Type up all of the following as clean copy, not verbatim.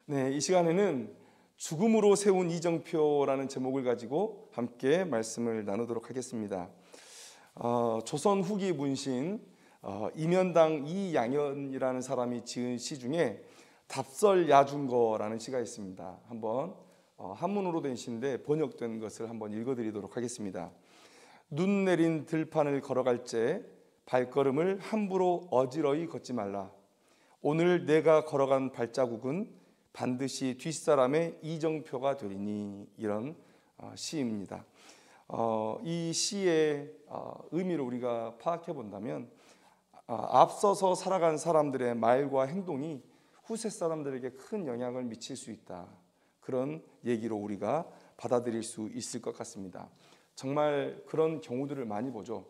네, 이 시간에는 죽음으로 세운 이정표라는 제목을 가지고 함께 말씀을 나누도록 하겠습니다. 조선 후기 문신 이면당 이양현이라는 사람이 지은 시 중에 답설야중거라는 시가 있습니다. 한번 한문으로 된 시인데 번역된 것을 한번 읽어드리도록 하겠습니다. 눈 내린 들판을 걸어갈 때 발걸음을 함부로 어지러이 걷지 말라. 오늘 내가 걸어간 발자국은 반드시 뒷사람의 이정표가 되리니, 이런 시입니다. 이 시의 의미를 우리가 파악해 본다면 앞서서 살아간 사람들의 말과 행동이 후세 사람들에게 큰 영향을 미칠 수 있다, 그런 얘기로 우리가 받아들일 수 있을 것 같습니다. 정말 그런 경우들을 많이 보죠.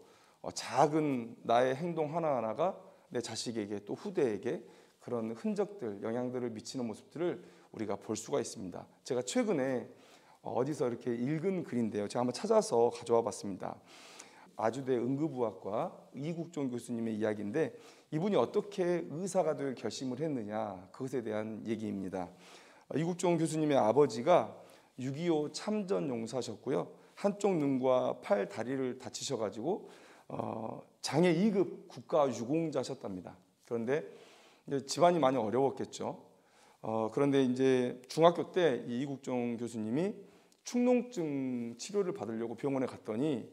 작은 나의 행동 하나하나가 내 자식에게 또 후대에게 그런 흔적들, 영향들을 미치는 모습들을 우리가 볼 수가 있습니다. 제가 최근에 어디서 이렇게 읽은 글인데요, 제가 한번 찾아서 가져와 봤습니다. 아주대 응급의학과 이국종 교수님의 이야기인데, 이분이 어떻게 의사가 될 결심을 했느냐, 그것에 대한 얘기입니다. 이국종 교수님의 아버지가 6.25 참전 용사셨고요, 한쪽 눈과 팔, 다리를 다치셔가지고 장애 2급 국가 유공자셨답니다. 그런데 이제 집안이 많이 어려웠겠죠. 그런데 이제 중학교 때 이 이국종 교수님이 축농증 치료를 받으려고 병원에 갔더니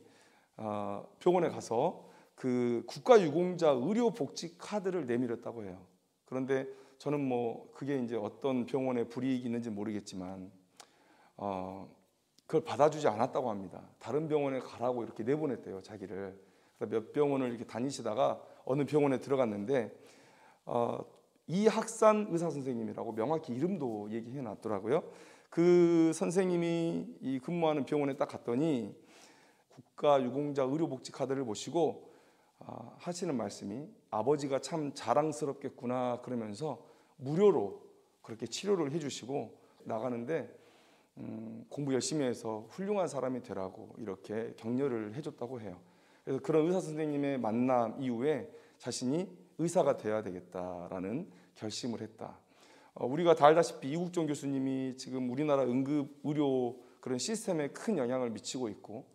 병원에 가서 그 국가유공자 의료복지 카드를 내밀었다고 해요. 그런데 저는 뭐 그게 이제 어떤 병원의 불이익이 있는지 모르겠지만 그걸 받아주지 않았다고 합니다. 다른 병원에 가라고 이렇게 내보냈대요, 자기를. 몇 병원을 이렇게 다니시다가 어느 병원에 들어갔는데 이학산 의사 선생님이라고 명확히 이름도 얘기해 놨더라고요. 그 선생님이 이 근무하는 병원에 딱 갔더니 국가유공자 의료복지 카드를 보시고 하시는 말씀이, 아버지가 참 자랑스럽겠구나 그러면서 무료로 그렇게 치료를 해주시고 나가는데 공부 열심히 해서 훌륭한 사람이 되라고 이렇게 격려를 해줬다고 해요. 그래서 그런 의사 선생님의 만남 이후에 자신이 의사가 되어야 되겠다라는 결심을 했다. 우리가 다 알다시피 이국종 교수님이 지금 우리나라 응급의료 그런 시스템에 큰 영향을 미치고 있고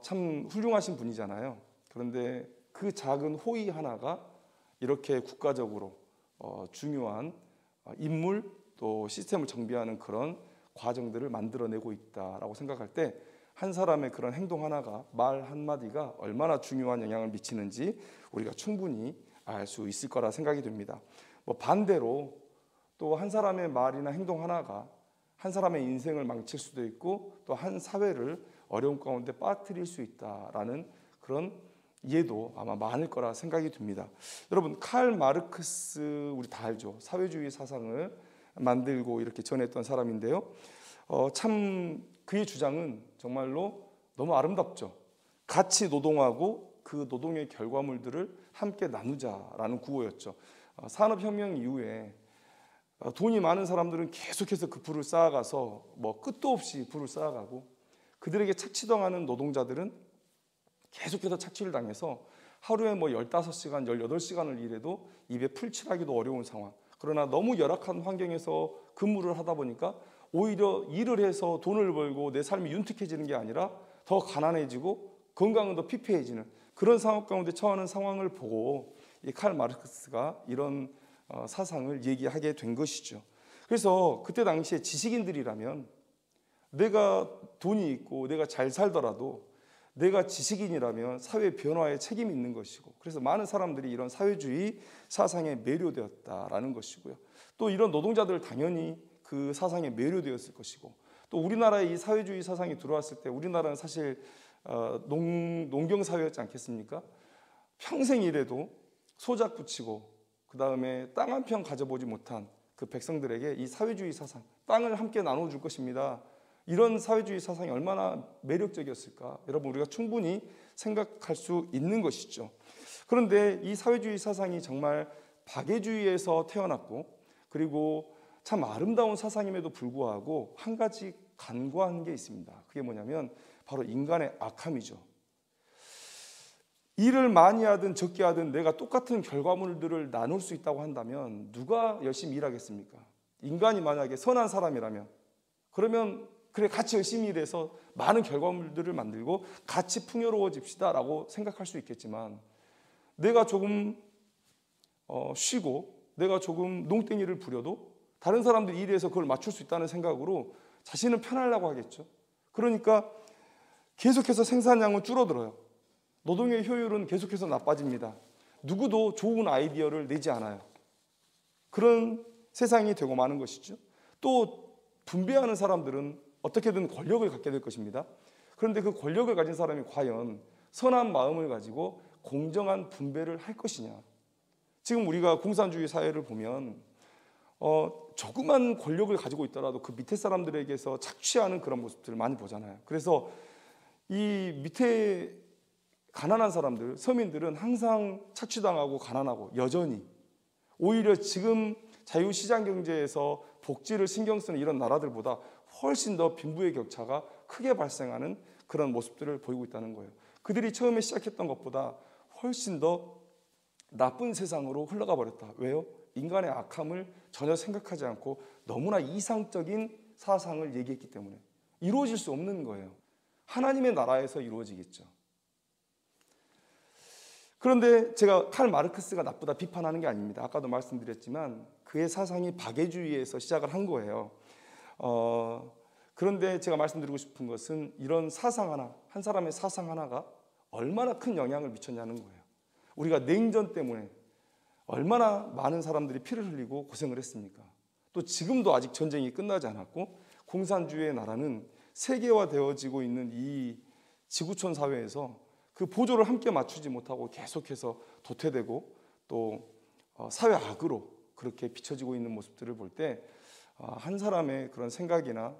참 훌륭하신 분이잖아요. 그런데 그 작은 호의 하나가 이렇게 국가적으로 중요한 인물 또 시스템을 정비하는 그런 과정들을 만들어내고 있다라고 생각할 때 한 사람의 그런 행동 하나가, 말 한마디가 얼마나 중요한 영향을 미치는지 우리가 충분히 알 수 있을 거라 생각이 됩니다. 반대로 또 한 사람의 말이나 행동 하나가 한 사람의 인생을 망칠 수도 있고 또 한 사회를 어려움 가운데 빠뜨릴 수 있다라는 그런 이해도 아마 많을 거라 생각이 듭니다. 여러분, 칼 마르크스 우리 다 알죠. 사회주의 사상을 만들고 이렇게 전했던 사람인데요. 참 그의 주장은 정말로 너무 아름답죠. 같이 노동하고 그 노동의 결과물들을 함께 나누자라는 구호였죠. 산업혁명 이후에 돈이 많은 사람들은 계속해서 그 부를 쌓아가서 끝도 없이 부를 쌓아가고, 그들에게 착취당하는 노동자들은 계속해서 착취를 당해서 하루에 15시간, 18시간을 일해도 입에 풀칠하기도 어려운 상황. 그러나 너무 열악한 환경에서 근무를 하다 보니까 오히려 일을 해서 돈을 벌고 내 삶이 윤택해지는 게 아니라 더 가난해지고 건강은 더 피폐해지는 그런 상황 가운데 처하는 상황을 보고 이 칼 마르크스가 이런 사상을 얘기하게 된 것이죠. 그래서 그때 당시에 지식인들이라면 내가 돈이 있고 내가 잘 살더라도 내가 지식인이라면 사회 변화에 책임이 있는 것이고, 그래서 많은 사람들이 이런 사회주의 사상에 매료되었다라는 것이고요. 또 이런 노동자들 당연히 그 사상에 매료되었을 것이고, 또 우리나라에 이 사회주의 사상이 들어왔을 때 우리나라는 사실 농경사회였지 않겠습니까? 평생 일해도 소작 붙이고 그 다음에 땅 한 평 가져보지 못한 그 백성들에게 이 사회주의 사상, 땅을 함께 나눠줄 것입니다, 이런 사회주의 사상이 얼마나 매력적이었을까, 여러분 우리가 충분히 생각할 수 있는 것이죠. 그런데 이 사회주의 사상이 정말 박애주의에서 태어났고, 그리고 참 아름다운 사상임에도 불구하고 한 가지 간과한 게 있습니다. 그게 뭐냐면 바로 인간의 악함이죠. 일을 많이 하든 적게 하든 내가 똑같은 결과물들을 나눌 수 있다고 한다면 누가 열심히 일하겠습니까? 인간이 만약에 선한 사람이라면 그러면 그래 같이 열심히 일해서 많은 결과물들을 만들고 같이 풍요로워집시다 라고 생각할 수 있겠지만 내가 조금 쉬고 내가 조금 농땡이를 부려도 다른 사람들이 일해서 그걸 맞출 수 있다는 생각으로 자신은 편하려고 하겠죠. 그러니까 계속해서 생산량은 줄어들어요. 노동의 효율은 계속해서 나빠집니다. 누구도 좋은 아이디어를 내지 않아요. 그런 세상이 되고 마는 것이죠. 또 분배하는 사람들은 어떻게든 권력을 갖게 될 것입니다. 그런데 그 권력을 가진 사람이 과연 선한 마음을 가지고 공정한 분배를 할 것이냐. 지금 우리가 공산주의 사회를 보면 조그만 권력을 가지고 있더라도 그 밑에 사람들에게서 착취하는 그런 모습들을 많이 보잖아요. 그래서 이 밑에 가난한 사람들, 서민들은 항상 착취당하고 가난하고 여전히 오히려 지금 자유시장 경제에서 복지를 신경 쓰는 이런 나라들보다 훨씬 더 빈부의 격차가 크게 발생하는 그런 모습들을 보이고 있다는 거예요. 그들이 처음에 시작했던 것보다 훨씬 더 나쁜 세상으로 흘러가 버렸다. 왜요? 인간의 악함을 전혀 생각하지 않고 너무나 이상적인 사상을 얘기했기 때문에 이루어질 수 없는 거예요. 하나님의 나라에서 이루어지겠죠. 그런데 제가 칼 마르크스가 나쁘다 비판하는 게 아닙니다. 아까도 말씀드렸지만 그의 사상이 박애주의에서 시작을 한 거예요. 그런데 제가 말씀드리고 싶은 것은 이런 사상 하나, 한 사람의 사상 하나가 얼마나 큰 영향을 미쳤냐는 거예요. 우리가 냉전 때문에 얼마나 많은 사람들이 피를 흘리고 고생을 했습니까? 또 지금도 아직 전쟁이 끝나지 않았고 공산주의의 나라는 세계화되어지고 있는 이 지구촌 사회에서 그 보조를 함께 맞추지 못하고 계속해서 도태되고 또 사회 악으로 그렇게 비춰지고 있는 모습들을 볼 때 한 사람의 그런 생각이나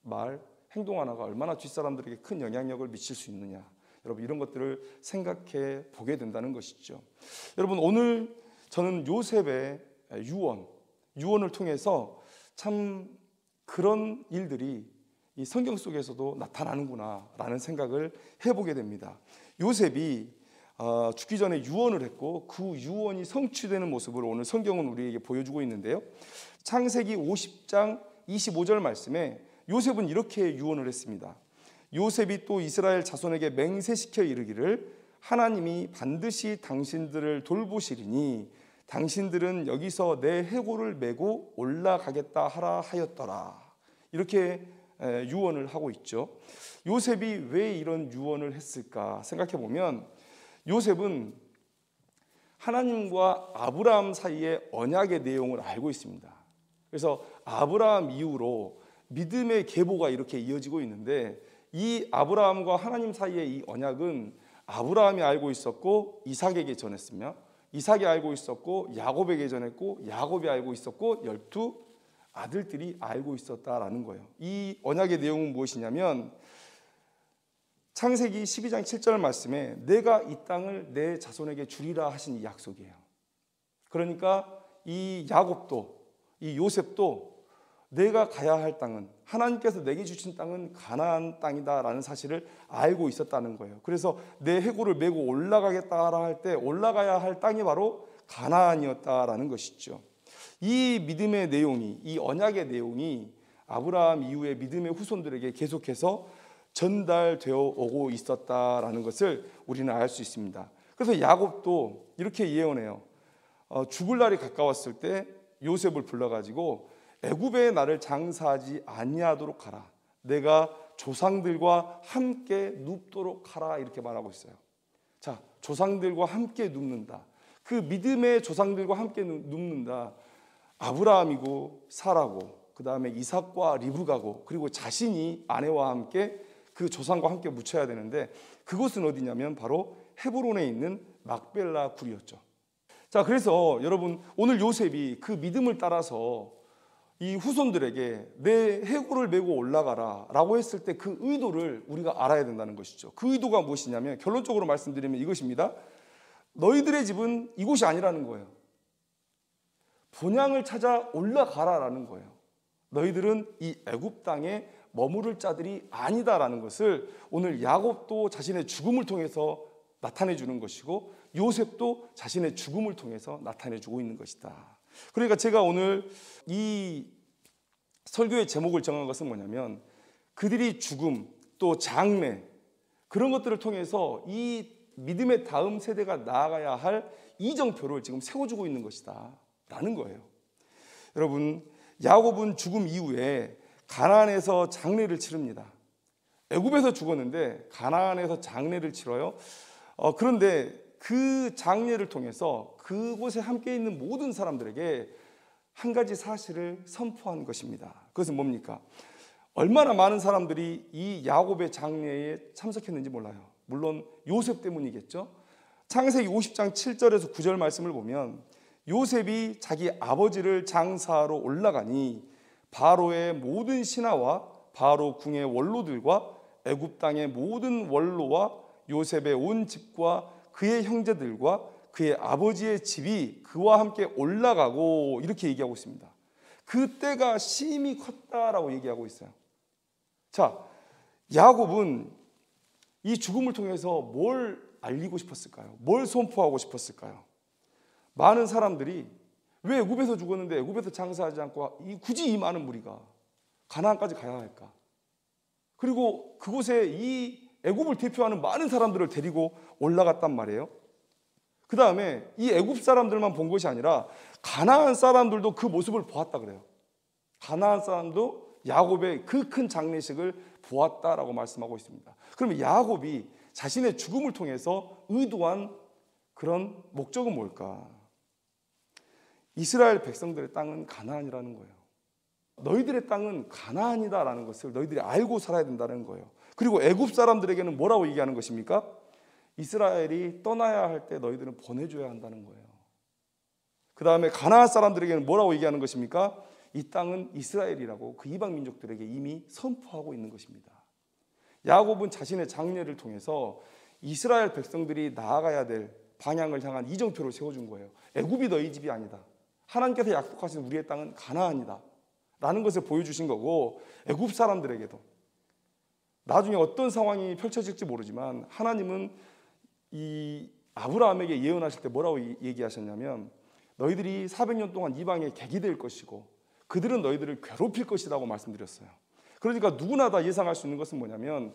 말, 행동 하나가 얼마나 뒷사람들에게 큰 영향력을 미칠 수 있느냐. 여러분 이런 것들을 생각해 보게 된다는 것이죠. 여러분 오늘 저는 요셉의 유언을 통해서 참 그런 일들이 이 성경 속에서도 나타나는구나라는 생각을 해보게 됩니다. 요셉이 죽기 전에 유언을 했고 그 유언이 성취되는 모습을 오늘 성경은 우리에게 보여주고 있는데요. 창세기 50장 25절 말씀에 요셉은 이렇게 유언을 했습니다. 요셉이 또 이스라엘 자손에게 맹세시켜 이르기를 하나님이 반드시 당신들을 돌보시리니 당신들은 여기서 내 해골을 메고 올라가겠다 하라 하였더라. 이렇게 유언을 하고 있죠. 요셉이 왜 이런 유언을 했을까 생각해 보면 요셉은 하나님과 아브라함 사이의 언약의 내용을 알고 있습니다. 그래서 아브라함 이후로 믿음의 계보가 이렇게 이어지고 있는데 이 아브라함과 하나님 사이의 이 언약은 아브라함이 알고 있었고 이삭에게 전했으며 이삭이 알고 있었고 야곱에게 전했고 야곱이 알고 있었고 12 아들들이 알고 있었다라는 거예요. 이 언약의 내용은 무엇이냐면 창세기 12장 7절 말씀에 내가 이 땅을 내 자손에게 주리라 하신 이 약속이에요. 그러니까 이 야곱도 이 요셉도 내가 가야 할 땅은 하나님께서 내게 주신 땅은 가나안 땅이다라는 사실을 알고 있었다는 거예요. 그래서 내 해골을 메고 올라가겠다 할 때 올라가야 할 땅이 바로 가나안이었다라는 것이죠. 이 믿음의 내용이 이 언약의 내용이 아브라함 이후의 믿음의 후손들에게 계속해서 전달되어 오고 있었다라는 것을 우리는 알 수 있습니다. 그래서 야곱도 이렇게 예언해요. 죽을 날이 가까웠을 때 요셉을 불러가지고 애굽에 나를 장사하지 아니하도록 하라. 내가 조상들과 함께 눕도록 하라. 이렇게 말하고 있어요. 자, 조상들과 함께 눕는다. 그 믿음의 조상들과 함께 눕는다. 아브라함이고 사라고 그 다음에 이삭과 리브가고 그리고 자신이 아내와 함께 그 조상과 함께 묻혀야 되는데 그곳은 어디냐면 바로 헤브론에 있는 막벨라 굴이었죠. 자, 그래서 여러분 오늘 요셉이 그 믿음을 따라서 이 후손들에게 내 해골을 메고 올라가라 라고 했을 때 그 의도를 우리가 알아야 된다는 것이죠. 그 의도가 무엇이냐면 결론적으로 말씀드리면 이것입니다. 너희들의 집은 이곳이 아니라는 거예요. 본향을 찾아 올라가라라는 거예요. 너희들은 이 애굽 땅에 머무를 자들이 아니다라는 것을 오늘 야곱도 자신의 죽음을 통해서 나타내 주는 것이고 요셉도 자신의 죽음을 통해서 나타내 주고 있는 것이다. 그러니까 제가 오늘 이 설교의 제목을 정한 것은 뭐냐면 그들이 죽음 또 장래 그런 것들을 통해서 이 믿음의 다음 세대가 나아가야 할 이정표를 지금 세워주고 있는 것이다 라는 거예요. 여러분, 야곱은 죽음 이후에 가나안에서 장례를 치릅니다. 애굽에서 죽었는데 가나안에서 장례를 치러요. 그런데 그 장례를 통해서 그곳에 함께 있는 모든 사람들에게 한 가지 사실을 선포한 것입니다. 그것은 뭡니까? 얼마나 많은 사람들이 이 야곱의 장례에 참석했는지 몰라요. 물론 요셉 때문이겠죠. 창세기 50장 7절에서 9절 말씀을 보면 요셉이 자기 아버지를 장사하러 올라가니 바로의 모든 신하와 바로 궁의 원로들과 애굽 땅의 모든 원로와 요셉의 온 집과 그의 형제들과 그의 아버지의 집이 그와 함께 올라가고 이렇게 얘기하고 있습니다. 그때가 심히 컸다라고 얘기하고 있어요. 자, 야곱은 이 죽음을 통해서 뭘 알리고 싶었을까요? 뭘 선포하고 싶었을까요? 많은 사람들이 왜 애굽에서 죽었는데 애굽에서 장사하지 않고 굳이 이 많은 무리가 가나안까지 가야 할까? 그리고 그곳에 이 애굽을 대표하는 많은 사람들을 데리고 올라갔단 말이에요. 그 다음에 이 애굽 사람들만 본 것이 아니라 가나안 사람들도 그 모습을 보았다 그래요. 가나안 사람도 야곱의 그 큰 장례식을 보았다라고 말씀하고 있습니다. 그러면 야곱이 자신의 죽음을 통해서 의도한 그런 목적은 뭘까? 이스라엘 백성들의 땅은 가나안이라는 거예요. 너희들의 땅은 가나안이다라는 것을 너희들이 알고 살아야 된다는 거예요. 그리고 애굽 사람들에게는 뭐라고 얘기하는 것입니까? 이스라엘이 떠나야 할 때 너희들은 보내줘야 한다는 거예요. 그 다음에 가나안 사람들에게는 뭐라고 얘기하는 것입니까? 이 땅은 이스라엘이라고 그 이방 민족들에게 이미 선포하고 있는 것입니다. 야곱은 자신의 장례를 통해서 이스라엘 백성들이 나아가야 될 방향을 향한 이정표를 세워준 거예요. 애굽이 너희 집이 아니다. 하나님께서 약속하신 우리의 땅은 가나안이다 라는 것을 보여주신 거고, 애굽 사람들에게도 나중에 어떤 상황이 펼쳐질지 모르지만 하나님은 이 아브라함에게 예언하실 때 뭐라고 얘기하셨냐면 너희들이 400년 동안 이방의 객이 될 것이고 그들은 너희들을 괴롭힐 것이라고 말씀드렸어요. 그러니까 누구나 다 예상할 수 있는 것은 뭐냐면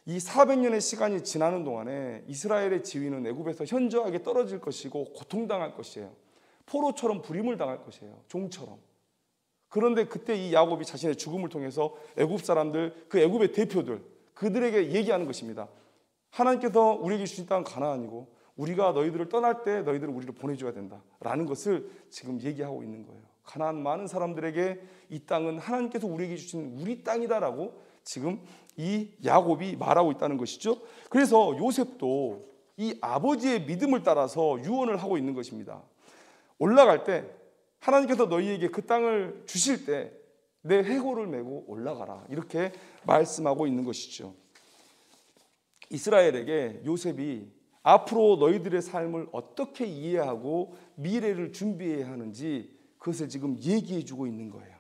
이 400년의 시간이 지나는 동안에 이스라엘의 지위는 애굽에서 현저하게 떨어질 것이고 고통당할 것이에요. 포로처럼 부림을 당할 것이에요. 종처럼. 그런데 그때 이 야곱이 자신의 죽음을 통해서 애굽 사람들, 그 애굽의 대표들, 그들에게 얘기하는 것입니다. 하나님께서 우리에게 주신 땅은 가나안이고 우리가 너희들을 떠날 때 너희들은 우리를 보내줘야 된다라는 것을 지금 얘기하고 있는 거예요. 가나안 많은 사람들에게 이 땅은 하나님께서 우리에게 주신 우리 땅이다라고 지금 이 야곱이 말하고 있다는 것이죠. 그래서 요셉도 이 아버지의 믿음을 따라서 유언을 하고 있는 것입니다. 올라갈 때 하나님께서 너희에게 그 땅을 주실 때 내 해골을 메고 올라가라 이렇게 말씀하고 있는 것이죠. 이스라엘에게 요셉이 앞으로 너희들의 삶을 어떻게 이해하고 미래를 준비해야 하는지 그것을 지금 얘기해 주고 있는 거예요.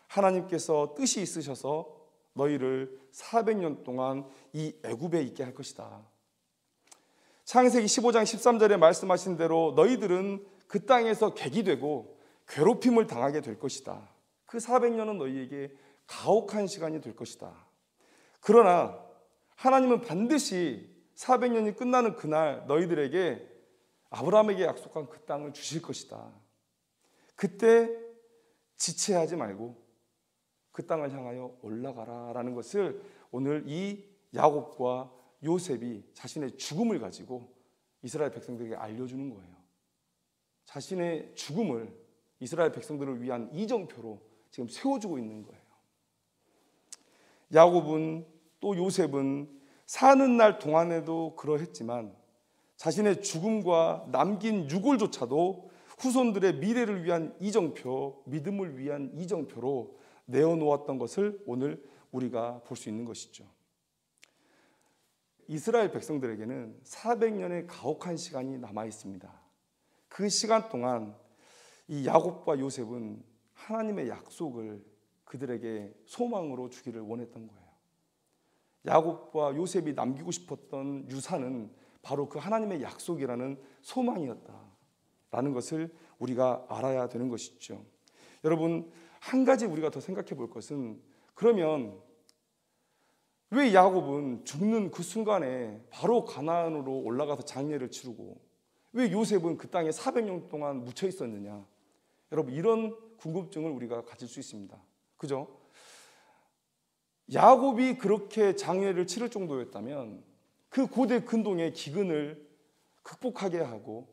하나님께서 뜻이 있으셔서 너희를 400년 동안 이 애굽에 있게 할 것이다. 창세기 15장 13절에 말씀하신 대로 너희들은 그 땅에서 객이 되고 괴롭힘을 당하게 될 것이다. 그 400년은 너희에게 가혹한 시간이 될 것이다. 그러나 하나님은 반드시 400년이 끝나는 그날 너희들에게 아브라함에게 약속한 그 땅을 주실 것이다. 그때 지체하지 말고 그 땅을 향하여 올라가라 라는 것을 오늘 이 야곱과 요셉이 자신의 죽음을 가지고 이스라엘 백성들에게 알려주는 거예요. 자신의 죽음을 이스라엘 백성들을 위한 이정표로 지금 세워주고 있는 거예요. 야곱은 또 요셉은 사는 날 동안에도 그러했지만 자신의 죽음과 남긴 유골조차도 후손들의 미래를 위한 이정표, 믿음을 위한 이정표로 내어놓았던 것을 오늘 우리가 볼 수 있는 것이죠. 이스라엘 백성들에게는 400년의 가혹한 시간이 남아 있습니다. 그 시간 동안 이 야곱과 요셉은 하나님의 약속을 그들에게 소망으로 주기를 원했던 거예요. 야곱과 요셉이 남기고 싶었던 유산은 바로 그 하나님의 약속이라는 소망이었다라는 것을 우리가 알아야 되는 것이죠. 여러분, 한 가지 우리가 더 생각해 볼 것은, 그러면 왜 야곱은 죽는 그 순간에 바로 가나안으로 올라가서 장례를 치르고 왜 요셉은 그 땅에 400년 동안 묻혀 있었느냐? 여러분, 이런 궁금증을 우리가 가질 수 있습니다. 그죠? 야곱이 그렇게 장례를 치를 정도였다면 그 고대 근동의 기근을 극복하게 하고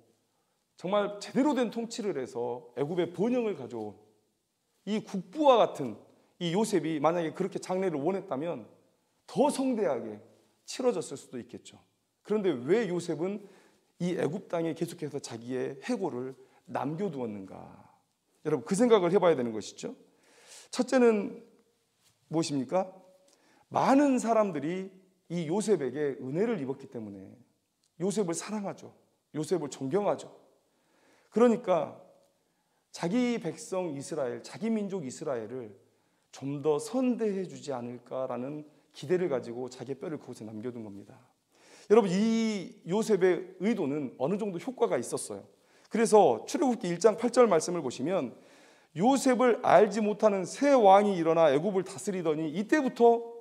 정말 제대로 된 통치를 해서 애굽의 번영을 가져온 이 국부와 같은 이 요셉이 만약에 그렇게 장례를 원했다면 더 성대하게 치러졌을 수도 있겠죠. 그런데 왜 요셉은 이 애굽 땅에 계속해서 자기의 해골을 남겨두었는가? 여러분, 그 생각을 해봐야 되는 것이죠. 첫째는 무엇입니까? 많은 사람들이 이 요셉에게 은혜를 입었기 때문에 요셉을 사랑하죠. 요셉을 존경하죠. 그러니까 자기 백성 이스라엘, 자기 민족 이스라엘을 좀 더 선대해 주지 않을까라는 기대를 가지고 자기의 뼈를 그곳에 남겨둔 겁니다. 여러분, 이 요셉의 의도는 어느 정도 효과가 있었어요. 그래서 출애굽기 1장 8절 말씀을 보시면 요셉을 알지 못하는 새 왕이 일어나 애굽을 다스리더니 이때부터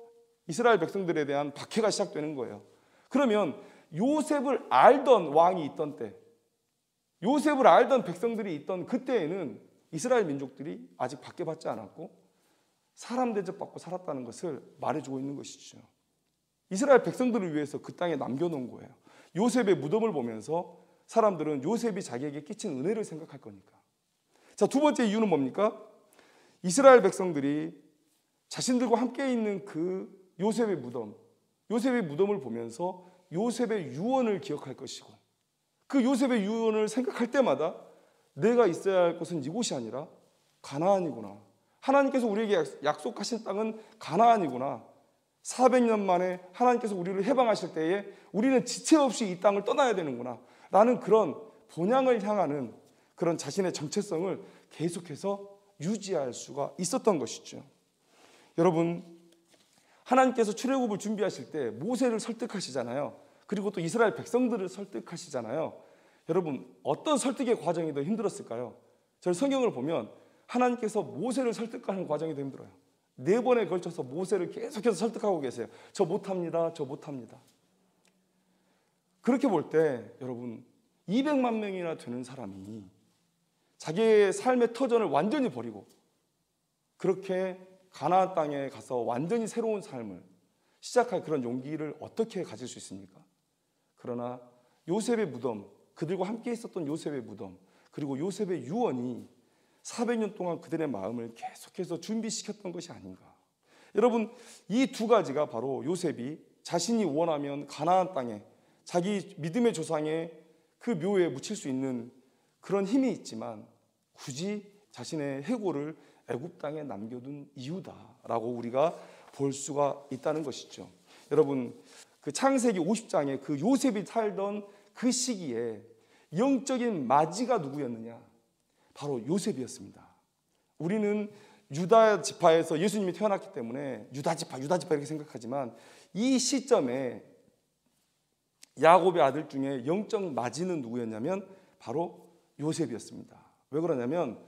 이스라엘 백성들에 대한 박해가 시작되는 거예요. 그러면 요셉을 알던 왕이 있던 때, 요셉을 알던 백성들이 있던 그때에는 이스라엘 민족들이 아직 박해받지 않았고 사람 대접받고 살았다는 것을 말해주고 있는 것이죠. 이스라엘 백성들을 위해서 그 땅에 남겨놓은 거예요. 요셉의 무덤을 보면서 사람들은 요셉이 자기에게 끼친 은혜를 생각할 거니까. 자, 두 번째 이유는 뭡니까? 이스라엘 백성들이 자신들과 함께 있는 그 요셉의 무덤을 보면서 요셉의 유언을 기억할 것이고 그 요셉의 유언을 생각할 때마다 내가 있어야 할 곳은 이곳이 아니라 가나안이구나. 하나님께서 우리에게 약속하신 땅은 가나안이구나. 400년 만에 하나님께서 우리를 해방하실 때에 우리는 지체 없이 이 땅을 떠나야 되는구나 라는 그런 본향을 향하는 그런 자신의 정체성을 계속해서 유지할 수가 있었던 것이죠. 여러분, 하나님께서 출애굽을 준비하실 때 모세를 설득하시잖아요. 그리고 또 이스라엘 백성들을 설득하시잖아요. 여러분, 어떤 설득의 과정이 더 힘들었을까요? 저는 성경을 보면 하나님께서 모세를 설득하는 과정이 더 힘들어요. 4번에 걸쳐서 모세를 계속해서 설득하고 계세요. 저 못합니다. 저 못합니다. 그렇게 볼 때 여러분, 200만 명이나 되는 사람이 자기의 삶의 터전을 완전히 버리고 그렇게 가나안 땅에 가서 완전히 새로운 삶을 시작할 그런 용기를 어떻게 가질 수 있습니까? 그러나 요셉의 무덤, 그들과 함께 있었던 요셉의 무덤, 그리고 요셉의 유언이 400년 동안 그들의 마음을 계속해서 준비시켰던 것이 아닌가. 여러분, 이 두 가지가 바로 요셉이 자신이 원하면 가나안 땅에 자기 믿음의 조상의 그 묘에 묻힐 수 있는 그런 힘이 있지만 굳이 자신의 해골을 애굽 땅에 남겨둔 이유다라고 우리가 볼 수가 있다는 것이죠. 여러분, 그 창세기 50장에 그 요셉이 살던 그 시기에 영적인 마지가 누구였느냐? 바로 요셉이었습니다. 우리는 유다 지파에서 예수님이 태어났기 때문에 유다 지파 이렇게 생각하지만 이 시점에 야곱의 아들 중에 영적 마지는 누구였냐면 바로 요셉이었습니다. 왜 그러냐면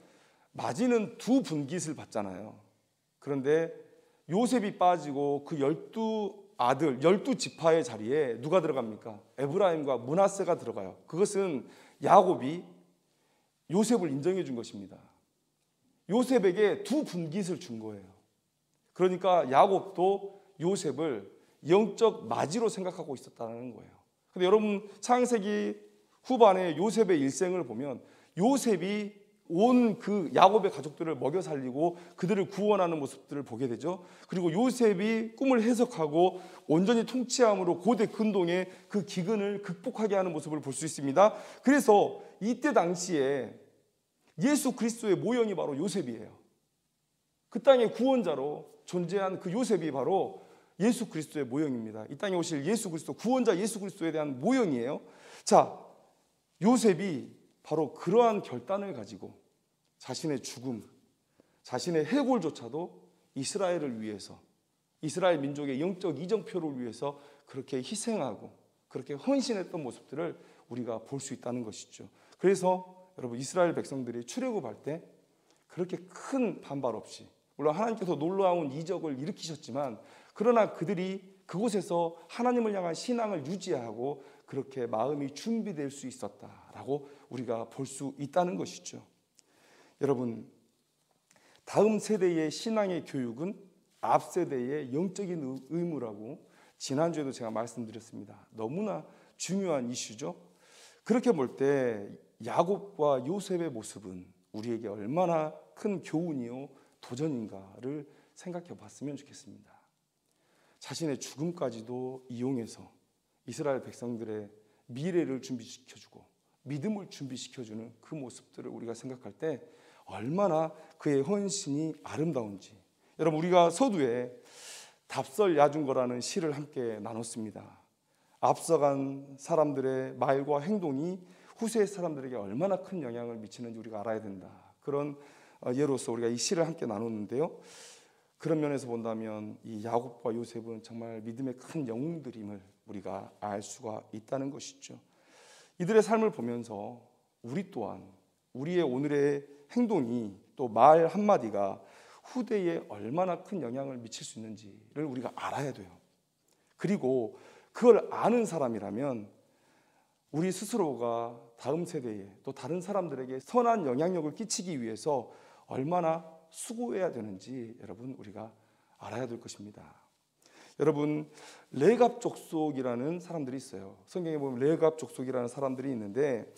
마지는 두 분깃을 받잖아요. 그런데 요셉이 빠지고 그 12아들, 12지파의 자리에 누가 들어갑니까? 에브라임과 므낫세가 들어가요. 그것은 야곱이 요셉을 인정해 준 것입니다. 요셉에게 두 분깃을 준 거예요. 그러니까 야곱도 요셉을 영적 마지로 생각하고 있었다는 거예요. 근데 여러분, 창세기 후반에 요셉의 일생을 보면 요셉이 온 그 야곱의 가족들을 먹여 살리고 그들을 구원하는 모습들을 보게 되죠. 그리고 요셉이 꿈을 해석하고 온전히 통치함으로 고대 근동의 그 기근을 극복하게 하는 모습을 볼 수 있습니다. 그래서 이때 당시에 예수 그리스도의 모형이 바로 요셉이에요. 그 땅의 구원자로 존재한 그 요셉이 바로 예수 그리스도의 모형입니다. 이 땅에 오실 예수 그리스도, 구원자 예수 그리스도에 대한 모형이에요. 자, 요셉이 바로 그러한 결단을 가지고 자신의 죽음, 자신의 해골조차도 이스라엘을 위해서, 이스라엘 민족의 영적 이정표를 위해서 그렇게 희생하고 그렇게 헌신했던 모습들을 우리가 볼 수 있다는 것이죠. 그래서 여러분, 이스라엘 백성들이 출애굽할 때 그렇게 큰 반발 없이, 물론 하나님께서 놀라운 이적을 일으키셨지만 그러나 그들이 그곳에서 하나님을 향한 신앙을 유지하고 그렇게 마음이 준비될 수 있었다라고 우리가 볼 수 있다는 것이죠. 여러분, 다음 세대의 신앙의 교육은 앞 세대의 영적인 의무라고 지난주에도 제가 말씀드렸습니다. 너무나 중요한 이슈죠. 그렇게 볼 때 야곱과 요셉의 모습은 우리에게 얼마나 큰 교훈이요 도전인가를 생각해 봤으면 좋겠습니다. 자신의 죽음까지도 이용해서 이스라엘 백성들의 미래를 준비시켜주고 믿음을 준비시켜주는 그 모습들을 우리가 생각할 때 얼마나 그의 헌신이 아름다운지. 여러분, 우리가 서두에 답설야중거라는 시를 함께 나눴습니다. 앞서간 사람들의 말과 행동이 후세 사람들에게 얼마나 큰 영향을 미치는지 우리가 알아야 된다. 그런 예로서 우리가 이 시를 함께 나눴는데요. 그런 면에서 본다면 이 야곱과 요셉은 정말 믿음의 큰 영웅들임을 우리가 알 수가 있다는 것이죠. 이들의 삶을 보면서 우리 또한 우리의 오늘의 행동이 또 말 한마디가 후대에 얼마나 큰 영향을 미칠 수 있는지를 우리가 알아야 돼요. 그리고 그걸 아는 사람이라면 우리 스스로가 다음 세대에 또 다른 사람들에게 선한 영향력을 끼치기 위해서 얼마나 수고해야 되는지 여러분 우리가 알아야 될 것입니다. 여러분, 레갑 족속이라는 사람들이 있어요. 성경에 보면 레갑 족속이라는 사람들이 있는데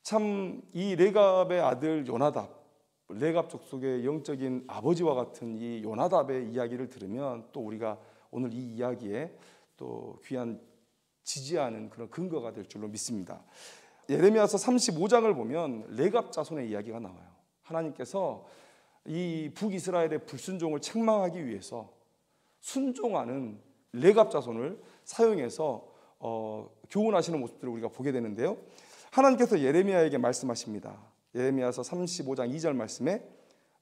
참 이 레갑의 아들 요나답, 레갑 족속의 영적인 아버지와 같은 이 요나답의 이야기를 들으면 또 우리가 오늘 이 이야기에 또 귀한 지지하는 그런 근거가 될 줄로 믿습니다. 예레미야서 35장을 보면 레갑 자손의 이야기가 나와요. 하나님께서 이 북이스라엘의 불순종을 책망하기 위해서 순종하는 레갑 자손을 사용해서 교훈하시는 모습들을 우리가 보게 되는데요. 하나님께서 예레미야에게 말씀하십니다. 예레미야서 35장 2절 말씀에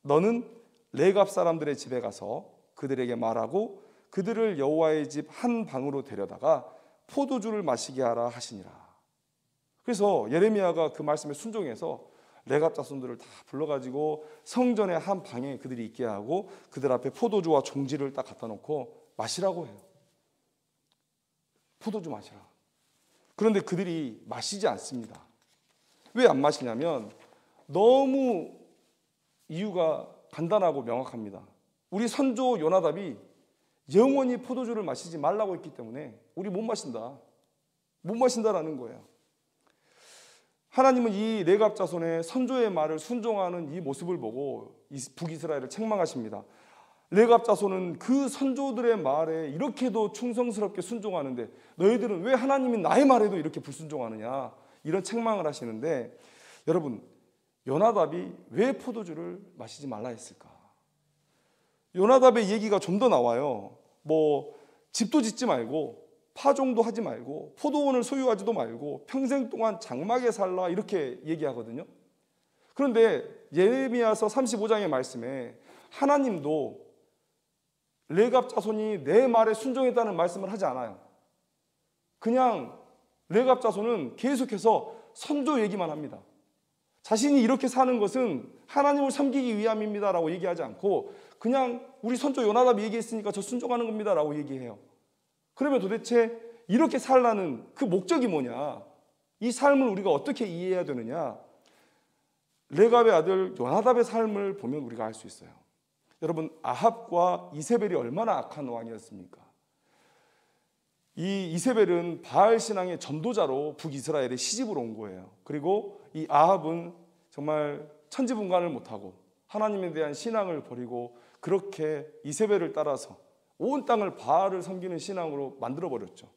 너는 레갑 사람들의 집에 가서 그들에게 말하고 그들을 여호와의 집 한 방으로 데려다가 포도주를 마시게 하라 하시니라. 그래서 예레미야가 그 말씀에 순종해서 레갑 자손들을 다 불러가지고 성전의 한 방에 그들이 있게 하고 그들 앞에 포도주와 종지를 딱 갖다 놓고 마시라고 해요. 포도주 마시라. 그런데 그들이 마시지 않습니다. 왜 안 마시냐면 너무 이유가 간단하고 명확합니다. 우리 선조 요나답이 영원히 포도주를 마시지 말라고 했기 때문에 우리 못 마신다. 못 마신다라는 거예요. 하나님은 이 레갑 자손의 선조의 말을 순종하는 이 모습을 보고 북이스라엘을 책망하십니다. 레갑 자손은 그 선조들의 말에 이렇게도 충성스럽게 순종하는데 너희들은 왜 하나님이 나의 말에도 이렇게 불순종하느냐, 이런 책망을 하시는데, 여러분, 요나답이 왜 포도주를 마시지 말라 했을까? 요나답의 얘기가 좀 더 나와요. 뭐 집도 짓지 말고 파종도 하지 말고 포도원을 소유하지도 말고 평생 동안 장막에 살라, 이렇게 얘기하거든요. 그런데 예레미야서 35장의 말씀에 하나님도 레갑 자손이 내 말에 순종했다는 말씀을 하지 않아요. 그냥 레갑 자손은 계속해서 선조 얘기만 합니다. 자신이 이렇게 사는 것은 하나님을 섬기기 위함입니다라고 얘기하지 않고 그냥 우리 선조 요나답이 얘기했으니까 저 순종하는 겁니다라고 얘기해요. 그러면 도대체 이렇게 살라는 그 목적이 뭐냐? 이 삶을 우리가 어떻게 이해해야 되느냐? 레갑의 아들 요나답의 삶을 보면 우리가 알 수 있어요. 여러분, 아합과 이세벨이 얼마나 악한 왕이었습니까? 이 이세벨은 바알 신앙의 전도자로 북이스라엘에 시집을 온 거예요. 그리고 이 아합은 정말 천지분간을 못하고 하나님에 대한 신앙을 버리고 그렇게 이세벨을 따라서 온 땅을 바알을 섬기는 신앙으로 만들어버렸죠.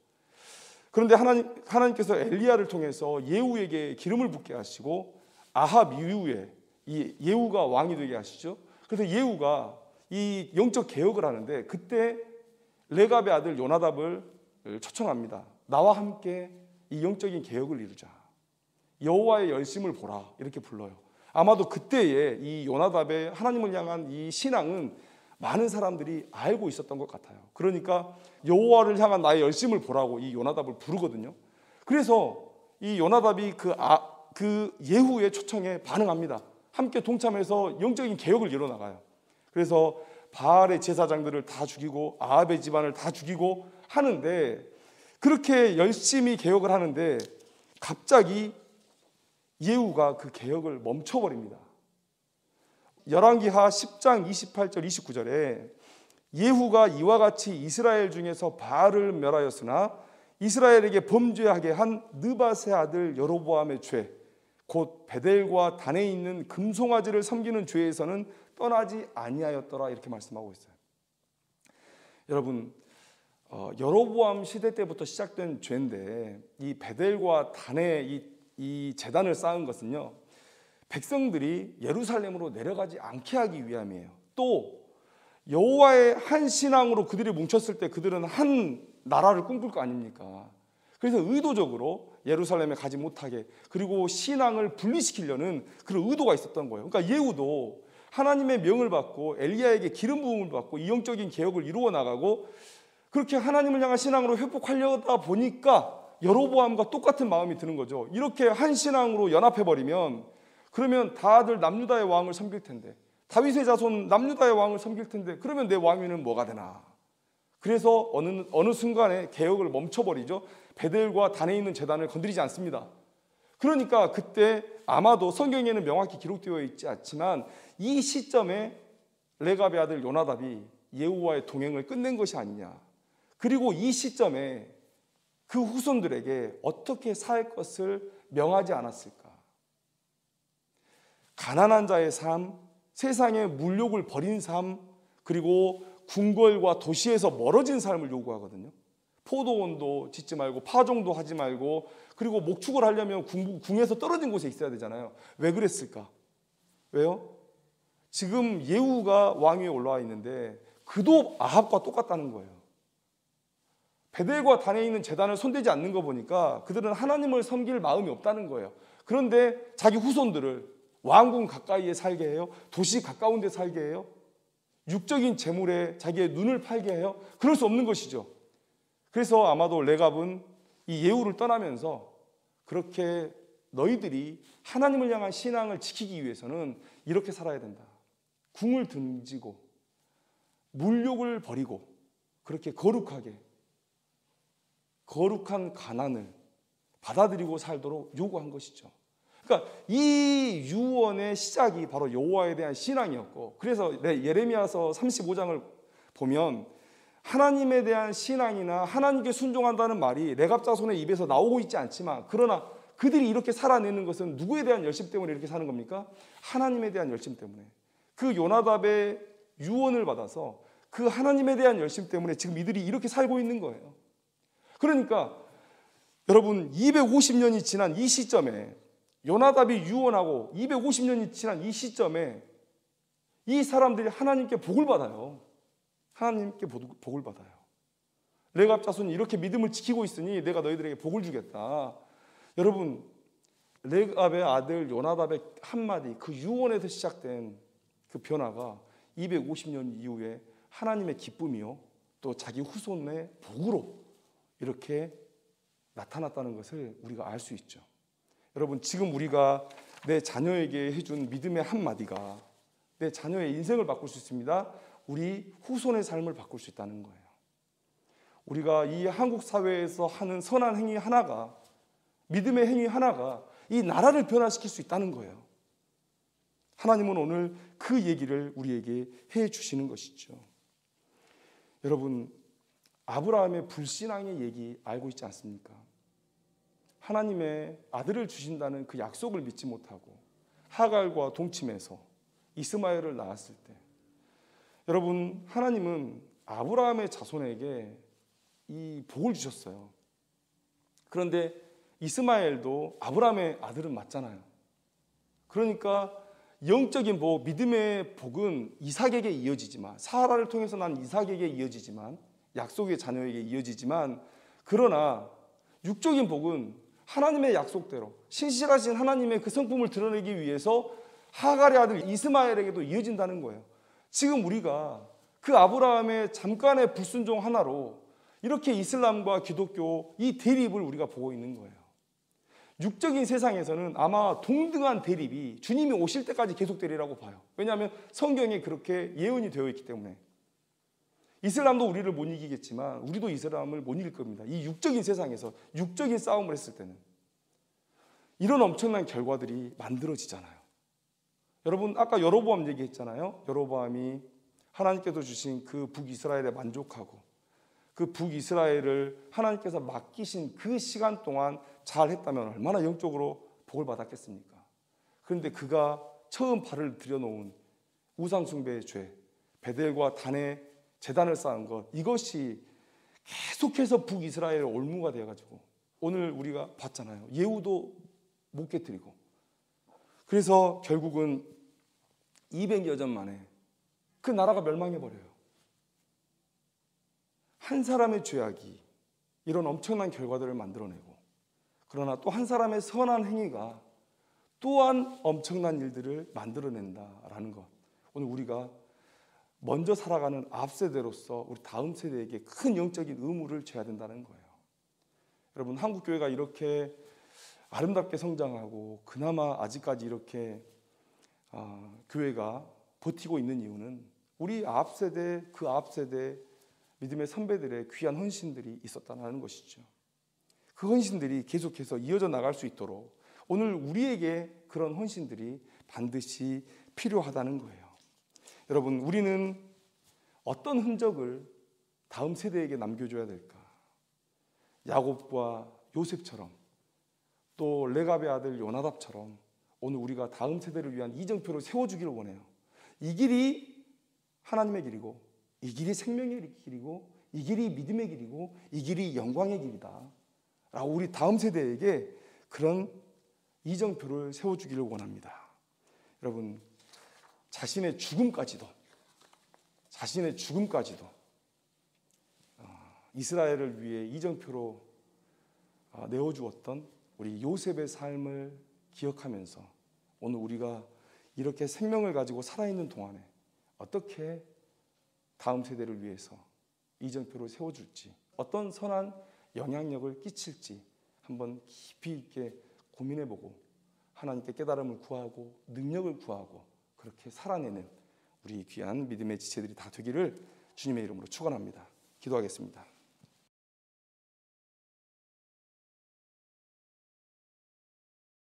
그런데 하나님께서 엘리야를 통해서 예후에게 기름을 붓게 하시고 아합 이후에 이 예후가 왕이 되게 하시죠. 그래서 예후가 이 영적 개혁을 하는데 그때 레갑의 아들 요나답을 초청합니다. 나와 함께 이 영적인 개혁을 이루자. 여호와의 열심을 보라, 이렇게 불러요. 아마도 그때에 이 요나답의 하나님을 향한 이 신앙은 많은 사람들이 알고 있었던 것 같아요. 그러니까 여호와를 향한 나의 열심을 보라고 이 요나답을 부르거든요. 그래서 이 요나답이 그 예후의 초청에 반응합니다. 함께 동참해서 영적인 개혁을 이뤄나가요. 그래서 바알의 제사장들을 다 죽이고 아합의 집안을 다 죽이고 하는데, 그렇게 열심히 개혁을 하는데 갑자기 예후가 그 개혁을 멈춰버립니다. 열왕기하 10장 28절 29절에 예후가 이와 같이 이스라엘 중에서 바알을 멸하였으나 이스라엘에게 범죄하게 한 느밧의 아들 여로보암의 죄, 곧 베델과 단에 있는 금송아지를 섬기는 죄에서는 떠나지 아니하였더라, 이렇게 말씀하고 있어요. 여러분, 여로보암 시대 때부터 시작된 죄인데, 이 베델과 단에 이 제단을 쌓은 것은요, 백성들이 예루살렘으로 내려가지 않게 하기 위함이에요. 또 여호와의 한 신앙으로 그들이 뭉쳤을 때 그들은 한 나라를 꿈꿀 거 아닙니까? 그래서 의도적으로 예루살렘에 가지 못하게, 그리고 신앙을 분리시키려는 그런 의도가 있었던 거예요. 그러니까 예후도 하나님의 명을 받고 엘리야에게 기름 부음을 받고 이 영적인 개혁을 이루어 나가고 그렇게 하나님을 향한 신앙으로 회복하려다 보니까 여로보암과 똑같은 마음이 드는 거죠. 이렇게 한 신앙으로 연합해버리면 그러면 다들 남유다의 왕을 섬길 텐데, 다윗의 자손 남유다의 왕을 섬길 텐데, 그러면 내 왕위는 뭐가 되나? 그래서 어느 순간에 개혁을 멈춰버리죠. 베델과 단에 있는 제단을 건드리지 않습니다. 그러니까 그때 아마도 성경에는 명확히 기록되어 있지 않지만 이 시점에 레갑의 아들 요나답이 예후와의 동행을 끝낸 것이 아니냐. 그리고 이 시점에 그 후손들에게 어떻게 살 것을 명하지 않았을까. 가난한 자의 삶, 세상의 물욕을 버린 삶, 그리고 궁궐과 도시에서 멀어진 삶을 요구하거든요. 포도원도 짓지 말고 파종도 하지 말고, 그리고 목축을 하려면 궁에서 떨어진 곳에 있어야 되잖아요. 왜 그랬을까? 왜요? 지금 예후가 왕위에 올라와 있는데 그도 아합과 똑같다는 거예요. 베델과 단에 있는 제단을 손대지 않는 거 보니까 그들은 하나님을 섬길 마음이 없다는 거예요. 그런데 자기 후손들을 왕궁 가까이에 살게 해요. 도시 가까운 데 살게 해요. 육적인 재물에 자기의 눈을 팔게 해요. 그럴 수 없는 것이죠. 그래서 아마도 레갑은 이 예후를 떠나면서 그렇게 너희들이 하나님을 향한 신앙을 지키기 위해서는 이렇게 살아야 된다. 궁을 등지고 물욕을 버리고 그렇게 거룩한 가난을 받아들이고 살도록 요구한 것이죠. 그러니까 이 유언의 시작이 바로 여호와에 대한 신앙이었고, 그래서 예레미야서 35장을 보면 하나님에 대한 신앙이나 하나님께 순종한다는 말이 레갑 자손의 입에서 나오고 있지 않지만, 그러나 그들이 이렇게 살아내는 것은 누구에 대한 열심 때문에 이렇게 사는 겁니까? 하나님에 대한 열심 때문에. 그 요나답의 유언을 받아서 그 하나님에 대한 열심 때문에 지금 이들이 이렇게 살고 있는 거예요. 그러니까 여러분, 250년이 지난 이 시점에, 요나답이 유언하고 250년이 지난 이 시점에 이 사람들이 하나님께 복을 받아요. 하나님께 복을 받아요. 레갑 자손이 이렇게 믿음을 지키고 있으니 내가 너희들에게 복을 주겠다. 여러분, 레갑의 아들 요나답의 한마디, 그 유언에서 시작된 그 변화가 250년 이후에 하나님의 기쁨이요, 또 자기 후손의 복으로 이렇게 나타났다는 것을 우리가 알 수 있죠. 여러분, 지금 우리가 내 자녀에게 해준 믿음의 한마디가 내 자녀의 인생을 바꿀 수 있습니다. 우리 후손의 삶을 바꿀 수 있다는 거예요. 우리가 이 한국 사회에서 하는 선한 행위 하나가, 믿음의 행위 하나가 이 나라를 변화시킬 수 있다는 거예요. 하나님은 오늘 그 얘기를 우리에게 해 주시는 것이죠. 여러분, 아브라함의 불신앙의 얘기 알고 있지 않습니까? 하나님의 아들을 주신다는 그 약속을 믿지 못하고 하갈과 동침해서 이스마엘을 낳았을 때, 여러분, 하나님은 아브라함의 자손에게 이 복을 주셨어요. 그런데 이스마엘도 아브라함의 아들은 맞잖아요. 그러니까 영적인 복, 믿음의 복은 이삭에게 이어지지만, 사라를 통해서 난 이삭에게 이어지지만, 약속의 자녀에게 이어지지만, 그러나 육적인 복은 하나님의 약속대로 신실하신 하나님의 그 성품을 드러내기 위해서 하갈의 아들 이스마엘에게도 이어진다는 거예요. 지금 우리가 그 아브라함의 잠깐의 불순종 하나로 이렇게 이슬람과 기독교 이 대립을 우리가 보고 있는 거예요. 육적인 세상에서는 아마 동등한 대립이 주님이 오실 때까지 계속되리라고 봐요. 왜냐하면 성경에 그렇게 예언이 되어 있기 때문에. 이슬람도 우리를 못 이기겠지만 우리도 이슬람을 못 이길 겁니다. 이 육적인 세상에서 육적인 싸움을 했을 때는 이런 엄청난 결과들이 만들어지잖아요. 여러분 아까 여로보암 얘기했잖아요. 여로보암이 하나님께서 주신 그 북이스라엘에 만족하고 그 북이스라엘을 하나님께서 맡기신 그 시간 동안 잘했다면 얼마나 영적으로 복을 받았겠습니까? 그런데 그가 처음 발을 들여놓은 우상숭배의 죄, 베델과 단의 제단을 쌓은 것, 이것이 계속해서 북이스라엘의 올무가 되어가지고 오늘 우리가 봤잖아요. 예후도 못 깨뜨리고, 그래서 결국은 200여 년 만에 그 나라가 멸망해버려요. 한 사람의 죄악이 이런 엄청난 결과들을 만들어내고, 그러나 또 한 사람의 선한 행위가 또한 엄청난 일들을 만들어낸다라는 것, 오늘 우리가 먼저 살아가는 앞세대로서 우리 다음 세대에게 큰 영적인 의무를 져야 된다는 거예요. 여러분, 한국교회가 이렇게 아름답게 성장하고 그나마 아직까지 이렇게 교회가 버티고 있는 이유는 우리 앞세대, 그 앞세대 믿음의 선배들의 귀한 헌신들이 있었다는 것이죠. 그 헌신들이 계속해서 이어져 나갈 수 있도록 오늘 우리에게 그런 헌신들이 반드시 필요하다는 거예요. 여러분, 우리는 어떤 흔적을 다음 세대에게 남겨줘야 될까? 야곱과 요셉처럼, 또 레갑의 아들 요나답처럼 오늘 우리가 다음 세대를 위한 이정표를 세워주기를 원해요. 이 길이 하나님의 길이고, 이 길이 생명의 길이고, 이 길이 믿음의 길이고, 이 길이 영광의 길이다 라고 우리 다음 세대에게 그런 이정표를 세워주기를 원합니다. 여러분, 자신의 죽음까지도 이스라엘을 위해 이정표로 내어주었던 우리 요셉의 삶을 기억하면서 오늘 우리가 이렇게 생명을 가지고 살아있는 동안에 어떻게 다음 세대를 위해서 이정표를 세워줄지, 어떤 선한 영향력을 끼칠지 한번 깊이 있게 고민해보고 하나님께 깨달음을 구하고 능력을 구하고 그렇게 살아내는 우리 귀한 믿음의 지체들이 다 되기를 주님의 이름으로 축원합니다. 기도하겠습니다.